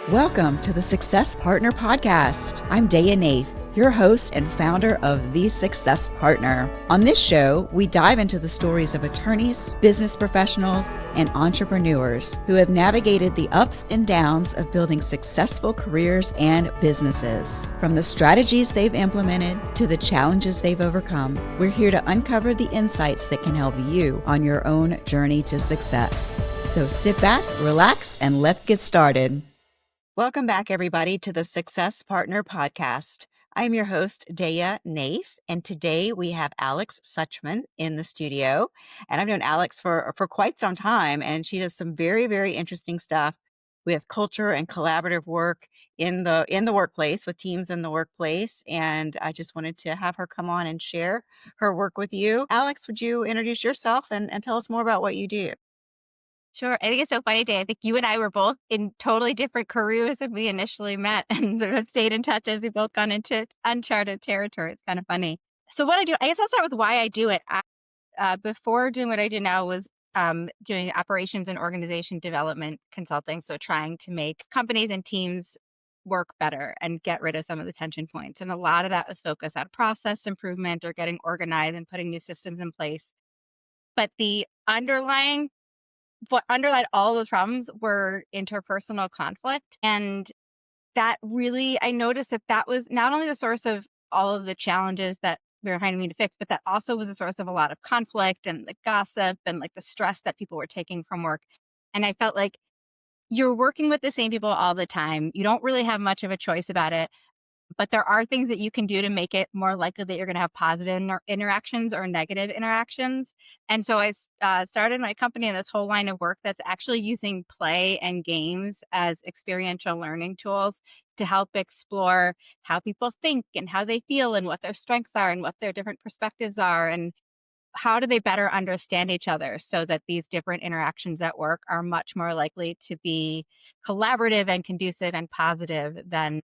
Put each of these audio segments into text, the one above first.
Welcome to the Success Partner Podcast. I'm Daya Naef, your host and founder of The Success Partner. On this show, we dive into the stories of attorneys, business professionals, and entrepreneurs who have navigated the ups and downs of building successful careers and businesses. From the strategies they've implemented to the challenges they've overcome, we're here to uncover the insights that can help you on your own journey to success. So sit back, relax, and let's get started. Welcome back, everybody, to the Success Partner Podcast. I'm your host, Daya Naef, and today we have Alex Suchman in the studio. And I've known Alex for quite some time, and she does some very, very interesting stuff with culture and collaborative work in the workplace, with teams in the workplace. And I just wanted to have her come on and share her work with you. Alex, would you introduce yourself and tell us more about what you do? Sure. I think it's so funny, Dave. I think you and I were both in totally different careers when we initially met and sort of stayed in touch as we both gone into uncharted territory. It's kind of funny. So what I do, I guess I'll start with why I do it. Before doing what I do now was doing operations and organization development consulting. So trying to make companies and teams work better and get rid of some of the tension points. And a lot of that was focused on process improvement or getting organized and putting new systems in place. But what underlied all those problems were interpersonal conflict. And that really, I noticed that was not only the source of all of the challenges that we were trying to fix, but that also was a source of a lot of conflict and the gossip and like the stress that people were taking from work. And I felt like you're working with the same people all the time. You don't really have much of a choice about it. But there are things that you can do to make it more likely that you're going to have positive interactions or negative interactions. And so I started my company in this whole line of work that's actually using play and games as experiential learning tools to help explore how people think and how they feel and what their strengths are and what their different perspectives are and how do they better understand each other so that these different interactions at work are much more likely to be collaborative and conducive and positive than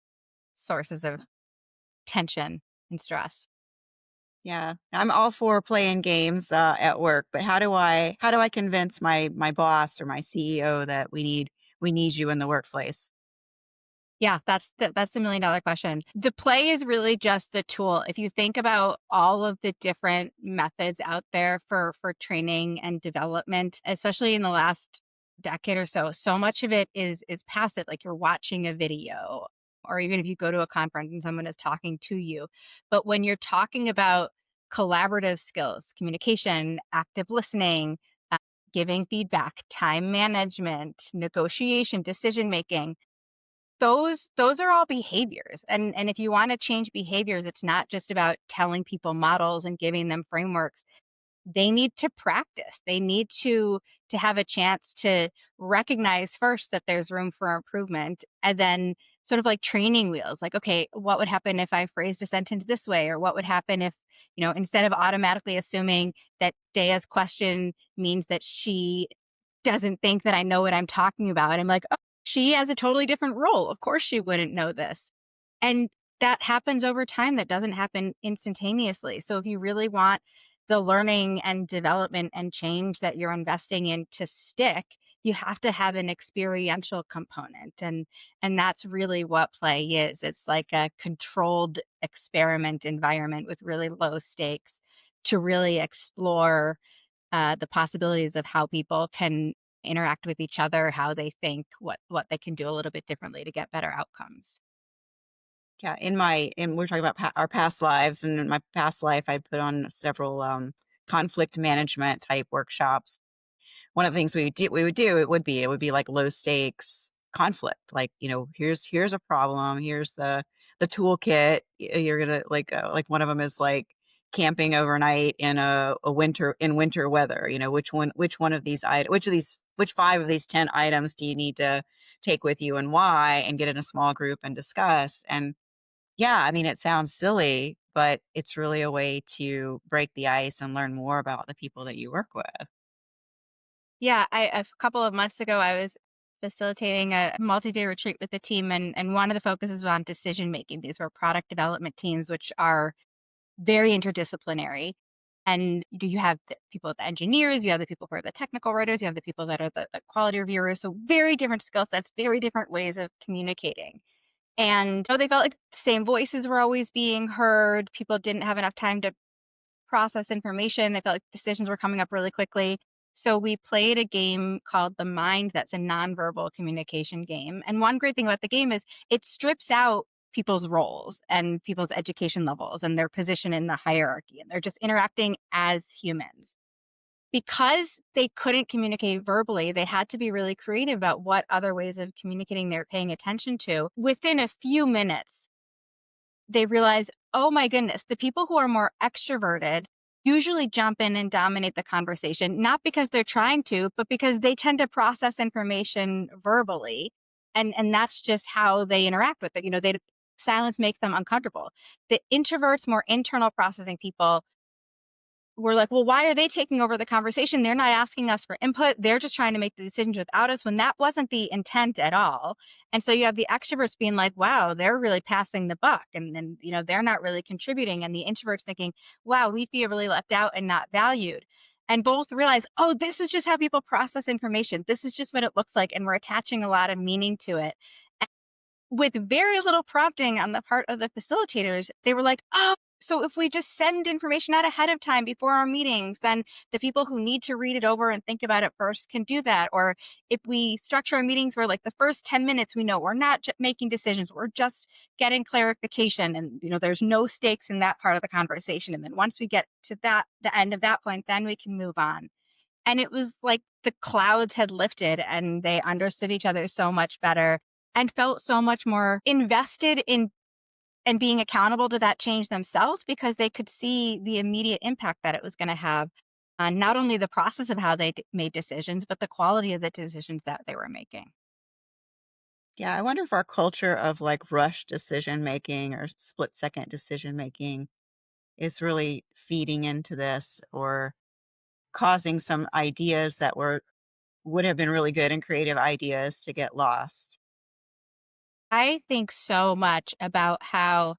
sources of tension and stress. Yeah, I'm all for playing games at work, but how do I convince my boss or my CEO that we need you in the workplace? Yeah, that's the $1,000,000 question. The play is really just the tool. If you think about all of the different methods out there for training and development, especially in the last decade or so, so much of it is passive, like you're watching a video, or even if you go to a conference and someone is talking to you. But when you're talking about collaborative skills, communication, active listening, uh, giving feedback, time management, negotiation, decision making, those are all behaviors. And if you want to change behaviors, it's not just about telling people models and giving them frameworks. They need to practice. They need to have a chance to recognize first that there's room for improvement, and then sort of like training wheels, like, okay, what would happen if I phrased a sentence this way? Or what would happen if, instead of automatically assuming that Daya's question means that she doesn't think that I know what I'm talking about, I'm like, oh, she has a totally different role. Of course she wouldn't know this. And that happens over time. That doesn't happen instantaneously. So if you really want the learning and development and change that you're investing in to stick, you have to have an experiential component. And that's really what play is. It's like a controlled experiment environment with really low stakes to really explore the possibilities of how people can interact with each other, how they think, what they can do a little bit differently to get better outcomes. Yeah, we're talking about our past lives, and in my past life, I put on several conflict management type workshops. One of the things it would be like low stakes conflict. Like, here's a problem. Here's the toolkit. You're gonna like one of them is like camping overnight in in winter weather. Which one of these items, which five of these 10 items do you need to take with you and why, and get in a small group and discuss. And yeah, I mean, it sounds silly, but it's really a way to break the ice and learn more about the people that you work with. Yeah, a couple of months ago, I was facilitating a multi-day retreat with the team, and one of the focuses was on decision making. These were product development teams, which are very interdisciplinary. And you have the people, the engineers, you have the people who are the technical writers, you have the people that are the quality reviewers. So very different skill sets, very different ways of communicating. And they felt like the same voices were always being heard. People didn't have enough time to process information. I felt like decisions were coming up really quickly. So we played a game called The Mind that's a nonverbal communication game. And one great thing about the game is it strips out people's roles and people's education levels and their position in the hierarchy. And they're just interacting as humans. Because they couldn't communicate verbally, they had to be really creative about what other ways of communicating they're paying attention to. Within a few minutes, they realize, oh my goodness, the people who are more extroverted usually jump in and dominate the conversation, not because they're trying to, but because they tend to process information verbally. And that's just how they interact with it. Silence makes them uncomfortable. The introverts, more internal processing people, we're like, well, why are they taking over the conversation? They're not asking us for input. They're just trying to make the decisions without us when that wasn't the intent at all. And so you have the extroverts being like, wow, they're really passing the buck and they're not really contributing. And the introverts thinking, wow, we feel really left out and not valued. And both realize, oh, this is just how people process information. This is just what it looks like. And we're attaching a lot of meaning to it with very little prompting on the part of the facilitators. They were like, oh, so if we just send information out ahead of time before our meetings, then the people who need to read it over and think about it first can do that. Or if we structure our meetings where like the first 10 minutes, we know we're not making decisions, we're just getting clarification. And, there's no stakes in that part of the conversation. And then once we get to the end of that point, then we can move on. And it was like the clouds had lifted and they understood each other so much better and felt so much more invested in and being accountable to that change themselves because they could see the immediate impact that it was going to have on not only the process of how they made decisions, but the quality of the decisions that they were making. Yeah, I wonder if our culture of like rush decision making or split second decision making is really feeding into this or causing some ideas that would have been really good and creative ideas to get lost. I think so much about how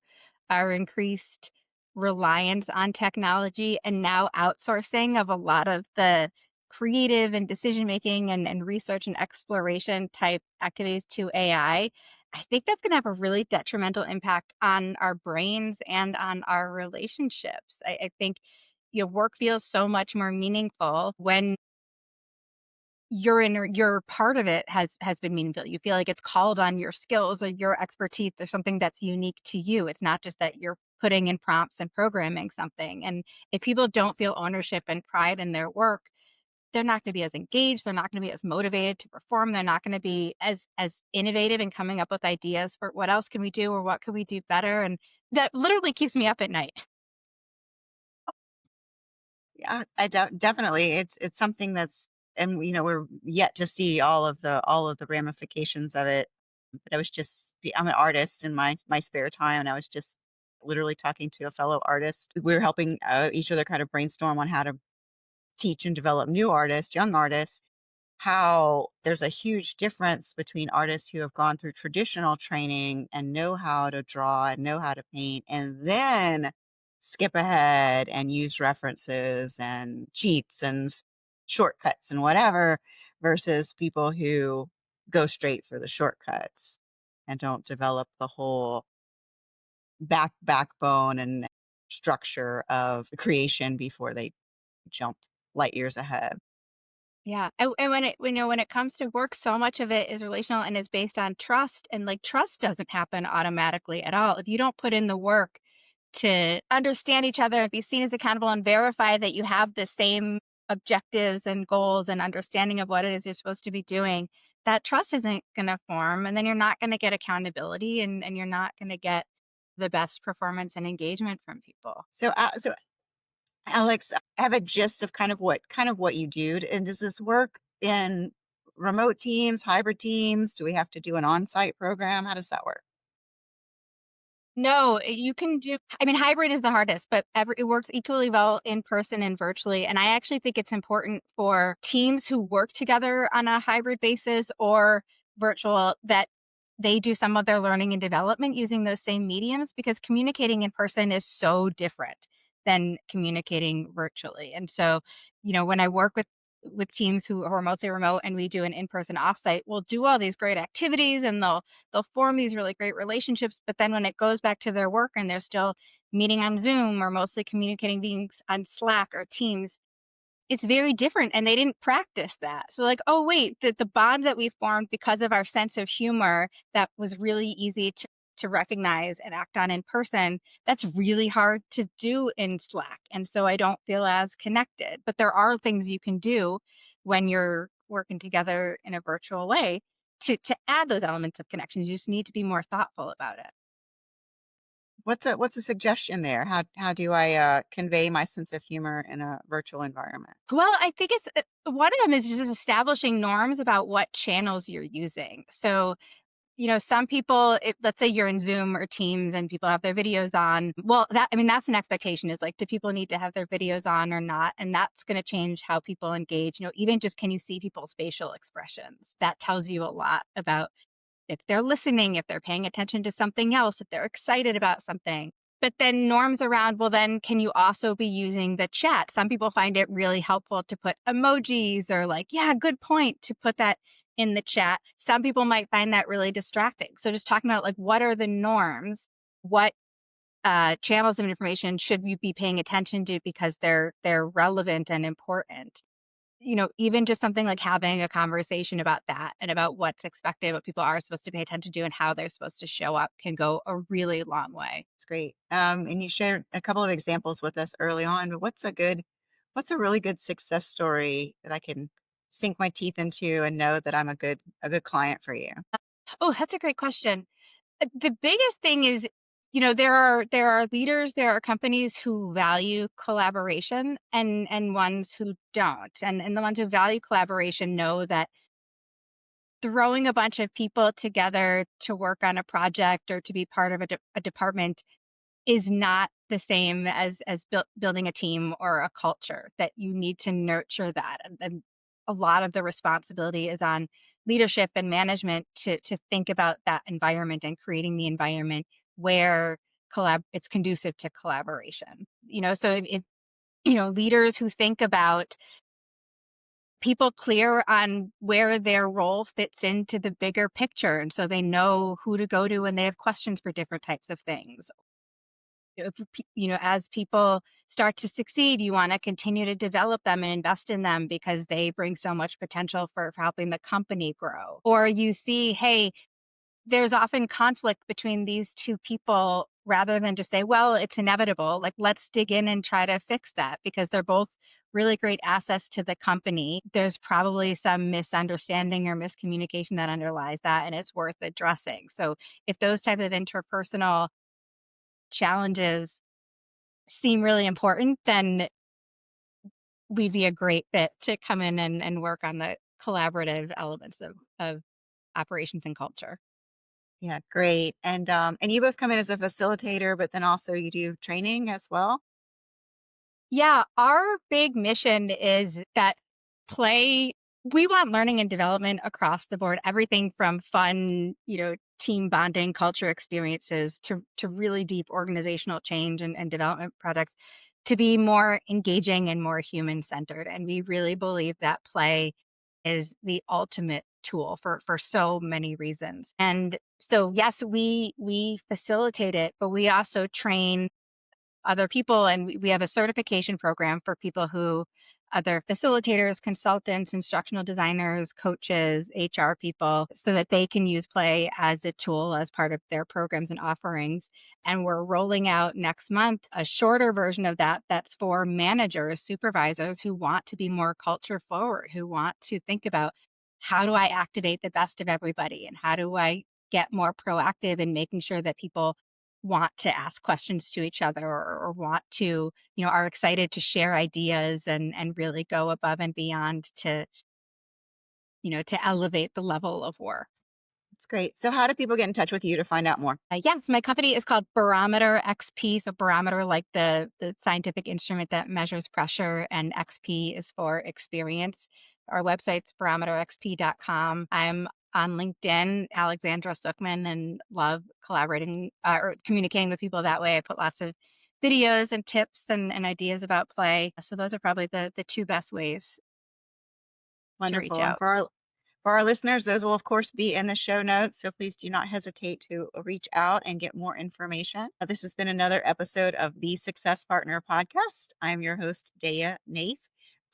our increased reliance on technology and now outsourcing of a lot of the creative and decision making and research and exploration type activities to AI. I think that's going to have a really detrimental impact on our brains and on our relationships. I think your work feels so much more meaningful when your part of it has been meaningful. You feel like it's called on your skills or your expertise. There's something that's unique to you. It's not just that you're putting in prompts and programming something. And if people don't feel ownership and pride in their work, they're not going to be as engaged. They're not going to be as motivated to perform. They're not going to be as innovative in coming up with ideas for what else can we do or what could we do better. And that literally keeps me up at night. Yeah, definitely. It's something that's and we're yet to see all of the ramifications of it. But I'm an artist in my spare time, and I was just literally talking to a fellow artist. We were helping each other kind of brainstorm on how to teach and develop new artists, young artists, how there's a huge difference between artists who have gone through traditional training and know how to draw and know how to paint, and then skip ahead and use references and cheats and shortcuts and whatever, versus people who go straight for the shortcuts and don't develop the whole backbone and structure of creation before they jump light years ahead. Yeah. And when it comes to work, so much of it is relational and is based on trust. And like trust doesn't happen automatically at all. If you don't put in the work to understand each other and be seen as accountable and verify that you have the same objectives and goals and understanding of what it is you're supposed to be doing, that trust isn't going to form. And then you're not going to get accountability and you're not going to get the best performance and engagement from people. So Alex, I have a gist of kind of what you do. And does this work in remote teams, hybrid teams? Do we have to do an on-site program? How does that work? No, you can do, I mean, hybrid is the hardest, but it works equally well in person and virtually. And I actually think it's important for teams who work together on a hybrid basis or virtual that they do some of their learning and development using those same mediums because communicating in person is so different than communicating virtually. And so, when I work with teams who are mostly remote and we do an in-person offsite, we'll do all these great activities and they'll form these really great relationships. But then when it goes back to their work and they're still meeting on Zoom or mostly communicating beings on Slack or Teams, it's very different and they didn't practice that. So like, oh wait, the bond that we formed because of our sense of humor that was really easy to recognize and act on in person, that's really hard to do in Slack. And so I don't feel as connected. But there are things you can do when you're working together in a virtual way to add those elements of connections. You just need to be more thoughtful about it. What's a suggestion there? How do I convey my sense of humor in a virtual environment? Well, I think it's one of them is just establishing norms about what channels you're using. So, some people, let's say you're in Zoom or Teams and people have their videos on. Well, that's an expectation is like, do people need to have their videos on or not? And that's going to change how people engage. Even just can you see people's facial expressions? That tells you a lot about if they're listening, if they're paying attention to something else, if they're excited about something. But then norms around, well, then can you also be using the chat? Some people find it really helpful to put emojis or like, yeah, good point to put that in the chat. Some people might find that really distracting. So just talking about like, what are the norms? What channels of information should you be paying attention to because they're relevant and important? Even just something like having a conversation about that and about what's expected, what people are supposed to pay attention to, and how they're supposed to show up can go a really long way. It's great. And you shared a couple of examples with us early on, but what's a really good success story that I can sink my teeth into and know that I'm a good client for you? Oh, that's a great question. The biggest thing is, there are leaders, there are companies who value collaboration and ones who don't. And the ones who value collaboration know that throwing a bunch of people together to work on a project or to be part of a department is not the same as building a team or a culture, that you need to nurture that. And a lot of the responsibility is on leadership and management to think about that environment and creating the environment where it's conducive to collaboration. So if leaders who think about people clear on where their role fits into the bigger picture, and so they know who to go to when they have questions for different types of things. As people start to succeed, you want to continue to develop them and invest in them because they bring so much potential for helping the company grow. Or you see, hey, there's often conflict between these two people rather than just say, well, it's inevitable. Like, let's dig in and try to fix that because they're both really great assets to the company. There's probably some misunderstanding or miscommunication that underlies that, and it's worth addressing. So if those type of interpersonal challenges seem really important, then we'd be a great fit to come in and work on the collaborative elements of operations and culture. Yeah, great. And you both come in as a facilitator, but then also you do training as well. Yeah, our big mission is that play, we want learning and development across the board, everything from fun, team bonding, culture experiences to really deep organizational change and development projects to be more engaging and more human centered. And we really believe that play is the ultimate tool for so many reasons. And so yes, we facilitate it, but we also train other people. And we have a certification program for people who other facilitators, consultants, instructional designers, coaches, HR people, so that they can use play as a tool as part of their programs and offerings. And we're rolling out next month a shorter version of that that's for managers, supervisors who want to be more culture forward, who want to think about how do I activate the best of everybody and how do I get more proactive in making sure that people want to ask questions to each other or want to, are excited to share ideas and really go above and beyond to elevate the level of work. That's great. So how do people get in touch with you to find out more? Yes, my company is called Barometer XP. So barometer, like the scientific instrument that measures pressure, and XP is for experience. Our website's barometerxp.com. I'm on LinkedIn, Alexandra Suchman, and love collaborating or communicating with people that way. I put lots of videos and tips and ideas about play. So those are probably the two best ways to reach Wonderful. And out. for our listeners, those will, of course, be in the show notes. So please do not hesitate to reach out and get more information. This has been another episode of the Success Partner Podcast. I'm your host, Daya Naef.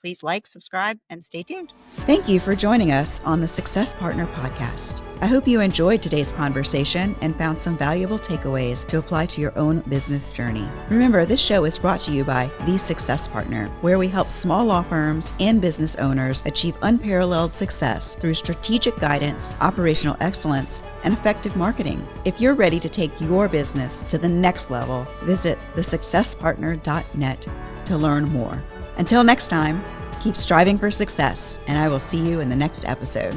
Please like, subscribe, and stay tuned. Thank you for joining us on the Success Partner Podcast. I hope you enjoyed today's conversation and found some valuable takeaways to apply to your own business journey. Remember, this show is brought to you by The Success Partner, where we help small law firms and business owners achieve unparalleled success through strategic guidance, operational excellence, and effective marketing. If you're ready to take your business to the next level, visit thesuccesspartner.net to learn more. Until next time, keep striving for success, and I will see you in the next episode.